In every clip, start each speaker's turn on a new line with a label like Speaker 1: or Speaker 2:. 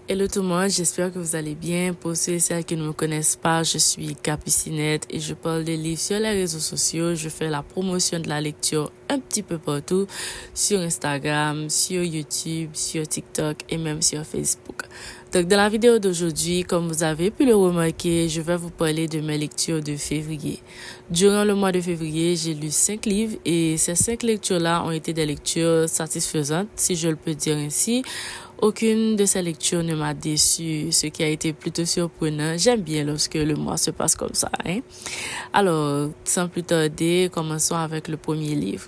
Speaker 1: Hello tout le monde, j'espère que vous allez bien. Pour ceux et celles qui ne me connaissent pas, je suis Capucinette et je parle des livres sur les réseaux sociaux. Je fais la promotion de la lecture un petit peu partout, sur Instagram, sur YouTube, sur TikTok et même sur Facebook. Donc dans la vidéo d'aujourd'hui, comme vous avez pu le remarquer, je vais vous parler de mes lectures de février. Durant le mois de février, j'ai lu 5 livres et ces 5 lectures-là ont été des lectures satisfaisantes, si je le peux dire ainsi. Aucune de ces lectures ne m'a déçu, ce qui a été plutôt surprenant. J'aime bien lorsque le mois se passe comme ça, hein. Alors, sans plus tarder, commençons avec le premier livre.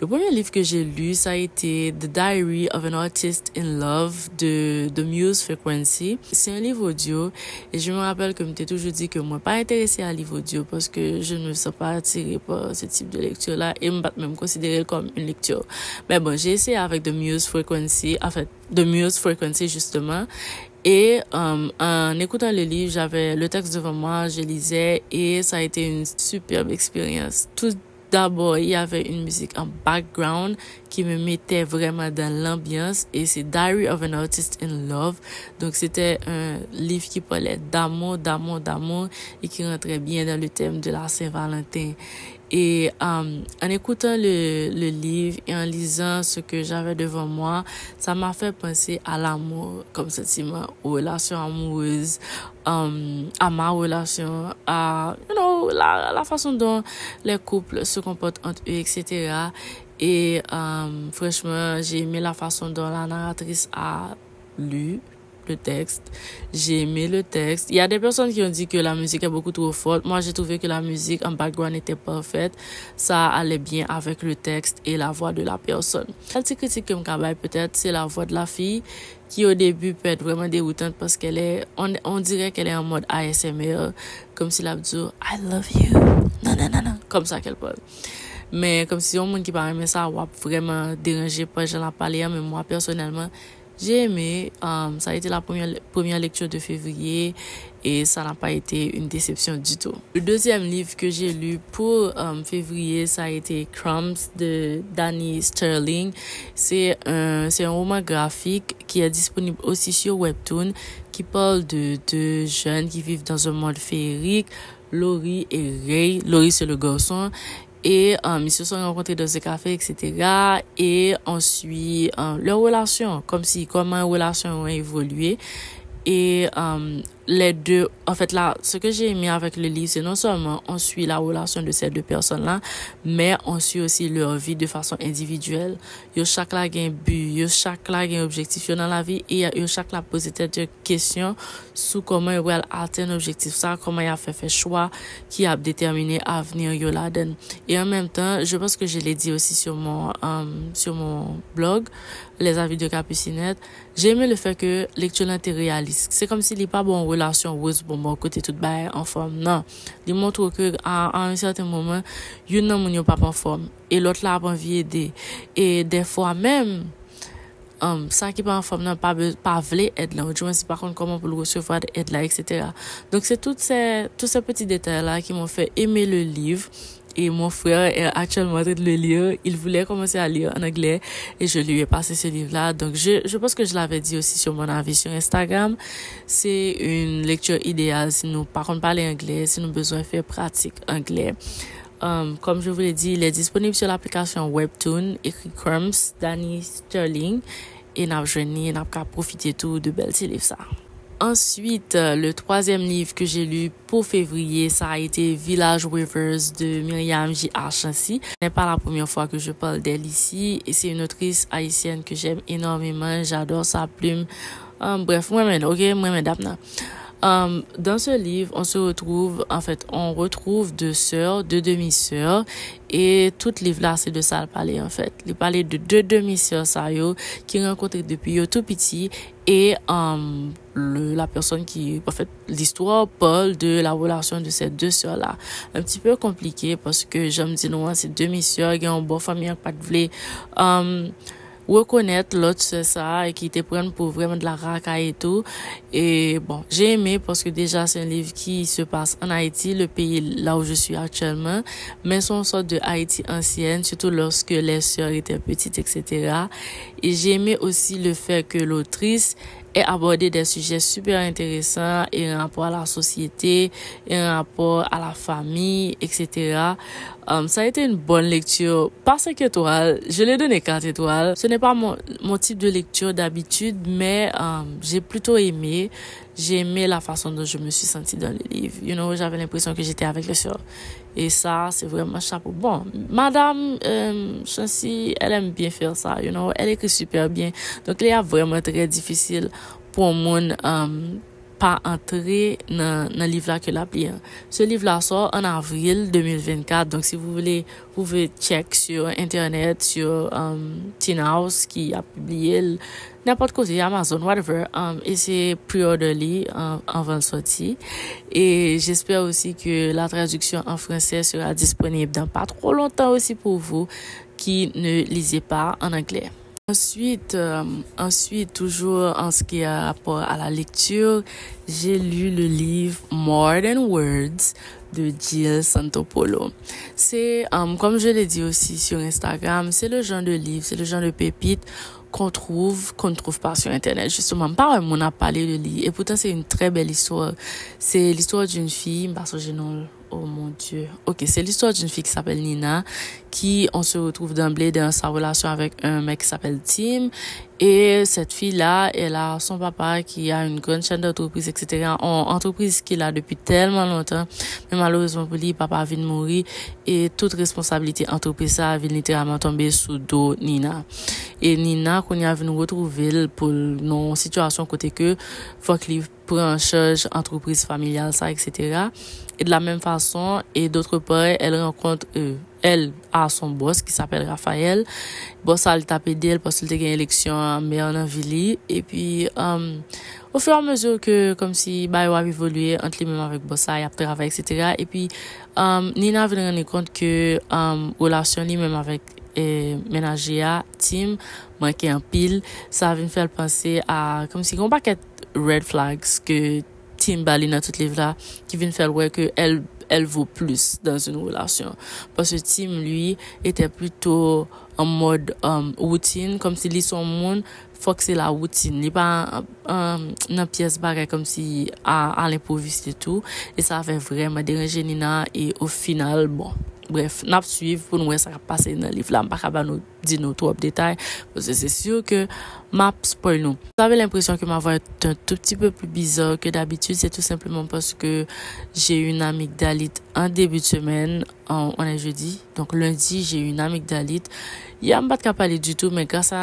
Speaker 1: Le premier livre que j'ai lu, ça a été The Diary of an Artist in Love de The Muse Frequency. C'est un livre audio et je me rappelle que je m'étais toujours dit que moi pas intéressée à un livre audio parce que je ne me sens pas attirée par ce type de lecture-là et me même considérer comme une lecture. Mais bon, j'ai essayé avec The Muse Frequency, The Muse Frequency justement. Et en écoutant le livre, j'avais le texte devant moi, je lisais et ça a été une superbe expérience. Tout d'abord, il y avait une musique en background qui me mettait vraiment dans l'ambiance et c'est Diary of an Artist in Love. Donc, c'était un livre qui parlait d'amour et qui rentrait bien dans le thème de la Saint-Valentin. Et en écoutant le livre et en lisant ce que j'avais devant moi, ça m'a fait penser à l'amour comme sentiment, aux relations amoureuses, à ma relation, à la façon dont les couples se comportent entre eux, etc. Et franchement, j'ai aimé la façon dont la narratrice a lu le texte. J'ai aimé le texte. Il y a des personnes qui ont dit que la musique est beaucoup trop forte. Moi, j'ai trouvé que la musique en background était parfaite. Ça allait bien avec le texte et la voix de la personne. La petite critique que je peut-être, c'est la voix de la fille qui au début peut être vraiment déroutante parce on dirait qu'elle est en mode ASMR, comme si elle dit I love you. Non. Comme ça qu'elle parle. Mais comme si on monde qui parle, mais ça va vraiment déranger pas, j'en ai parlé, mais moi, personnellement, j'ai aimé. Ça a été la première lecture de février et ça n'a pas été une déception du tout. Le deuxième livre que j'ai lu pour février, ça a été Crumbs de Danny Sterling. C'est un roman graphique qui est disponible aussi sur Webtoon, qui parle de deux jeunes qui vivent dans un monde féerique, Laurie et Ray. Laurie, c'est le garçon. Et ils se sont rencontrés dans un café, etc. Et on suit leur relation, comment leurs relations ont évolué. Et les deux, en fait là, ce que j'ai aimé avec le livre, c'est non seulement on suit la relation de ces deux personnes-là, mais on suit aussi leur vie de façon individuelle. Yo chaque là gagne but, yo chaque là gagne objectif dans la vie et yo chaque là pose des questions sur comment ils veulent atteindre objectif ça, comment il a fait choix qui a déterminé avenir yo la donne. Et en même temps, je pense que je l'ai dit aussi sur mon blog, les avis de Capucinette, j'ai aimé le fait que lecture était réaliste. C'est comme s'il n'est pas bon en relation rose, bon côté tout bas en forme. Non. Il montre que à un certain moment, il n'y a mon pas en forme. Et l'autre là a envie d'aider. Et des fois même, ça qui pas en forme, n'a pas voulu aide là. Je me dis par contre comment pour le recevoir aide là, etc. Donc c'est tous ces petits détails là qui m'ont fait aimer le livre. Et mon frère est actuellement en train de le lire. Il voulait commencer à lire en anglais et je lui ai passé ce livre-là. Donc, je pense que je l'avais dit aussi sur mon avis sur Instagram. C'est une lecture idéale si nous, par contre, parler anglais, si nous besoin de faire pratique anglais. Comme je vous l'ai dit, il est disponible sur l'application Webtoon, écrit Crumbs, Danny Sterling. Et n'a pas profité tout de belles livres ça. Ensuite, le troisième livre que j'ai lu pour février, ça a été Village Rivers de Myriam J. Archancy. Ce n'est pas la première fois que je parle d'elle ici et c'est une autrice haïtienne que j'aime énormément. J'adore sa plume. Bref, moi-même, dans ce livre, on retrouve deux sœurs, deux demi-sœurs, et tout le livre là, c'est de ça le parler, en fait. Il parlait de deux demi-sœurs, qui rencontrent depuis tout petit, et, la personne l'histoire parle de la relation de ces deux sœurs là. Un petit peu compliqué parce que, j'aime dire, non, ces demi-sœurs, qui ont une bonne famille, pas de reconnaître l'autre c'est ça et qui te prennent pour vraiment de la racaille et tout. Et bon, j'ai aimé parce que déjà c'est un livre qui se passe en Haïti, le pays là où je suis actuellement, mais c'est une sorte de Haïti ancienne, surtout lorsque les sœurs étaient petites, etc. Et j'ai aimé aussi le fait que l'autrice ait abordé des sujets super intéressants et un rapport à la société, et un rapport à la famille, etc. Ça a été une bonne lecture. Pas 5 étoiles, je l'ai donné 4 étoiles. Ce n'est pas mon type de lecture d'habitude, mais j'ai plutôt aimé. J'ai aimé la façon dont je me suis sentie dans le livre. You know, j'avais l'impression que j'étais avec les sœurs. Et ça, c'est vraiment chapeau. Bon, Madame Chancy, elle aime bien faire ça, you know. Elle écrit super bien. Donc, il est vraiment très difficile pour moi pas entrer dans le livre là que la pli. Ce livre là sort en avril 2024. Donc si vous voulez, vous pouvez check sur internet, sur Teen House qui a publié n'importe quoi, Amazon, whatever. Et c'est pre-orderly avant de sortir. Et j'espère aussi que la traduction en français sera disponible dans pas trop longtemps aussi pour vous qui ne lisez pas en anglais. Ensuite, toujours en ce qui a rapport à la lecture, j'ai lu le livre More Than Words de Jill Santopolo. C'est, comme je l'ai dit aussi sur Instagram, c'est le genre de livre, c'est le genre de pépite qu'on ne trouve pas sur Internet. Justement, pas un monde a parlé de livre. Et pourtant, c'est une très belle histoire. C'est l'histoire d'une fille, parce que j'ai non, oh mon Dieu. Ok, c'est l'histoire d'une fille qui s'appelle Nina, qui, on se retrouve d'emblée dans sa relation avec un mec qui s'appelle Tim. Et cette fille-là, elle a son papa qui a une grande chaîne d'entreprise, etc. Entreprise qu'il a depuis tellement longtemps. Mais malheureusement pour lui, papa vient de mourir. Et toute responsabilité entreprise, ça vient littéralement tomber sous dos Nina. Et Nina, qu'on y a venu retrouver pour nos situations côté que, faut qu'il prenne en charge entreprise familiale, ça, etc. Et de la même façon, et d'autre part, elle rencontre elle a son boss qui s'appelle Raphaël. Boss a le tapé d'elle parce qu'il a gagné l'élection en maire dans Villy. Et puis, au fur et à mesure que, comme si, bah, il a évolué entre lui-même avec boss, il a travaillé, etc. Et puis, Nina vient rendre compte que, relation lui-même avec, ménagère, Tim, manquait en pile. Ça vient faire penser à, comme si, on paquet red flags que Tim Bali dans toutes les là, qui vient faire ouais que elle vaut plus dans une relation. Parce que Tim, lui, était plutôt en mode routine, comme si lui, son monde, faut que c'est la routine. Il pas une pièce bagarre comme si à l'improviste et tout. Et ça avait vraiment dérangé Nina. Et au final, bon, bref, n'a suivre pour nous ça va passer dans le livre là, pas capable nous dire nous trop de détails parce que c'est sûr que m'a spoil nous. J'avais l'impression que ma voix est un tout petit peu plus bizarre que d'habitude, c'est tout simplement parce que j'ai eu une amygdalite en début de semaine, on est jeudi. Donc lundi, j'ai eu une amygdalite. Il y a pas de parler du tout mais grâce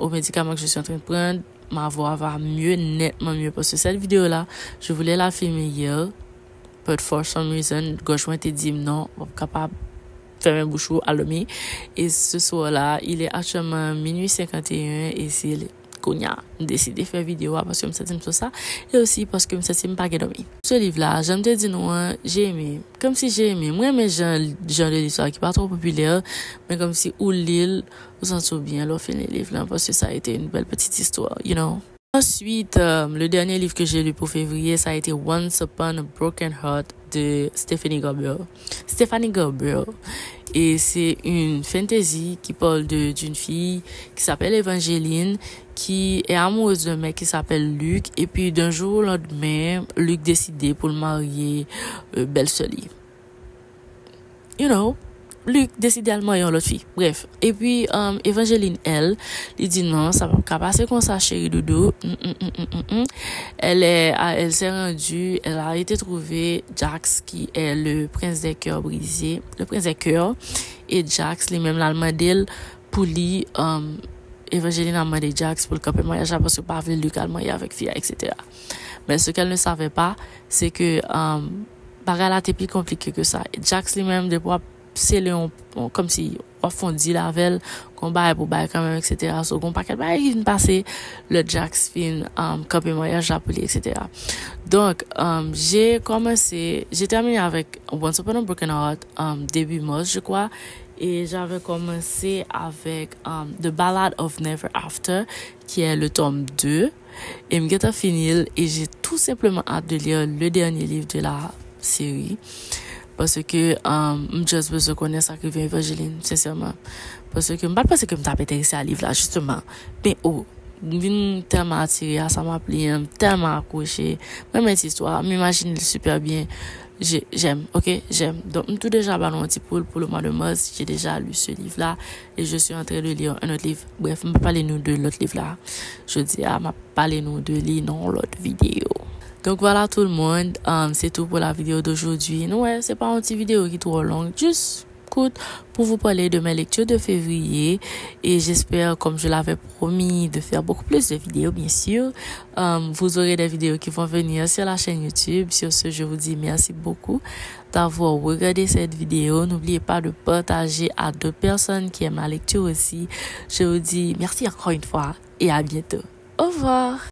Speaker 1: aux médicaments que je suis en train de prendre, ma voix va mieux, nettement mieux parce que cette vidéo là, je voulais la filmer hier. But for some reason, gauche moi te dit non, pas capable faire un bouchon à l'homme. Et ce soir-là, il est actuellement minuit 51 et c'est qu'on a décidé de faire vidéo parce que je me sentais comme ça et aussi parce que je me sentais pas dormir. Ce livre-là, j'aime te dire non, j'ai aimé. Comme si j'ai aimé. Moi, mais genre de l'histoire qui n'est pas trop populaire, mais comme si ou l'île, vous en souvenez bien, leur film les livres là parce que ça a été une belle petite histoire, you know. Ensuite, le dernier livre que j'ai lu pour février, ça a été Once Upon a Broken Heart de Stephanie Garber. Et c'est une fantasy qui parle d'une fille qui s'appelle Evangeline, qui est amoureuse d'un mec qui s'appelle Luc. Et puis d'un jour au lendemain, Luc décide pour le marier belle-sœur. You know. Luc décide de marier l'autre fille. Bref. Et puis, Evangeline, elle dit non, ça va pas passer comme ça, chérie doudou. Elle s'est rendue, elle a été trouvée Jax, qui est le prince des cœurs brisés, le prince des cœurs. Et Jax, les mêmes l'allemand d'elle, pour lui, Evangeline a demandé Jax pour le camper mariage parce que pas Luc a marié avec fille, etc. Mais ce qu'elle ne savait pas, c'est que, bagarre là, était plus compliqué que ça. Et Jax, lui-même, de c'est comme si on fondit la veille qu'on baille pour bailler quand même, etc. So qu'on pas qu'elle baille qui vient passer le Jax fin campé mariage appelé, etc. Donc j'ai terminé avec Once Upon a Broken Heart début mars je crois Et j'avais commencé avec The Ballad of Never After, qui est le tome 2. Et m'geta fini et j'ai tout simplement hâte de lire le dernier livre de la série. Parce que just besoin de connaître ça que vient Evangeline, sincèrement. Parce que je ne pense pas que je m'ai intéressé à livre là, justement. Mais vin tellement attiré, ça m'a plu, tellement accroché. Même cette histoire, m'imagine super bien. J'aime, ok, j'aime. Donc, tout déjà ballon un petit pour le mois de mars, j'ai déjà lu ce livre-là et je suis en train de lire un autre livre. Bref, on va parler nous de l'autre livre-là. Je dis, m'a parler nous de lire dans l'autre vidéo. Donc voilà tout le monde, c'est tout pour la vidéo d'aujourd'hui. Ouais, c'est pas une petite vidéo qui est trop longue, juste pour vous parler de mes lectures de février et j'espère, comme je l'avais promis, de faire beaucoup plus de vidéos, bien sûr. Vous aurez des vidéos qui vont venir sur la chaîne YouTube. Sur ce, je vous dis merci beaucoup d'avoir regardé cette vidéo. N'oubliez pas de partager à d'autres personnes qui aiment la lecture aussi. Je vous dis merci encore une fois et à bientôt. Au revoir.